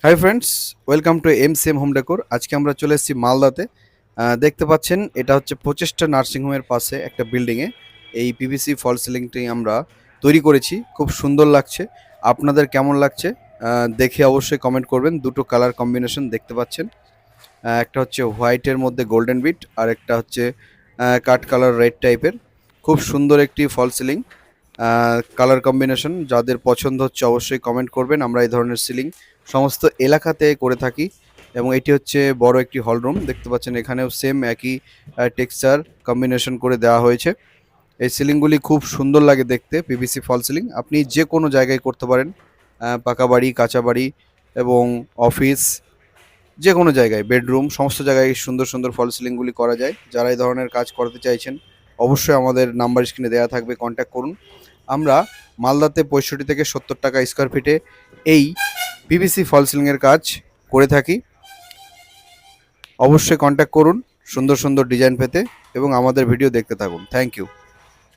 Hi friends, welcome to MCM home decor. আজকে আমরা চলে এসেছি মালদাতে। দেখতে পাচ্ছেন এটা হচ্ছে প্রচেষ্টা নার্সিংহোমের পাশে একটা বিল্ডিংয়ে এই পিভিসি ফল সিলিংটি আমরা তৈরি করেছি। খুব সুন্দর লাগছে। আপনাদের কেমন লাগছে দেখে অবশ্যই কমেন্ট করবেন। দুটো কালার কম্বিনেশন দেখতে পাচ্ছেন। একটা হচ্ছে হোয়াইটের মধ্যে গোল্ডেন বিট, আর একটা হচ্ছে কাঠ কালার রেড টাইপের। খুব সুন্দর একটি ফল সিলিং কালার কম্বিনেশন। যাদের পছন্দ হচ্ছে অবশ্যই কমেন্ট করবেন। আমরা এই ধরনের সিলিং সমস্ত এলাকাতে করে থাকি। এবং এটি হচ্ছে বড় একটি হল রুম। দেখতে পাচ্ছেন এখানেও সেম একই টেক্সচার কম্বিনেশন করে দেওয়া হয়েছে। এই সিলিংগুলি খুব সুন্দর লাগে দেখতে। পিভিসি ফল সিলিং আপনি যে কোনো জায়গায় করতে পারেন, পাকা বাড়ি, কাঁচা বাড়ি এবং অফিস, যে কোনো জায়গায়, বেডরুম, সমস্ত জায়গায় সুন্দর সুন্দর ফল সিলিংগুলি করা যায়। যারা এই ধরনের কাজ করতে চাইছেন অবশ্যই আমাদের নাম্বার স্ক্রিনে দেওয়া থাকবে, কন্ট্যাক্ট করুন। আমরা মালদাতে 65 থেকে 70 টাকা স্কোয়ার ফিটে এই পিভিসি ফল সিলিংয়ের কাজ করে থাকি। অবশ্যই কন্ট্যাক্ট করুন সুন্দর সুন্দর ডিজাইন পেতে এবং আমাদের ভিডিও দেখতে থাকুন। Thank you.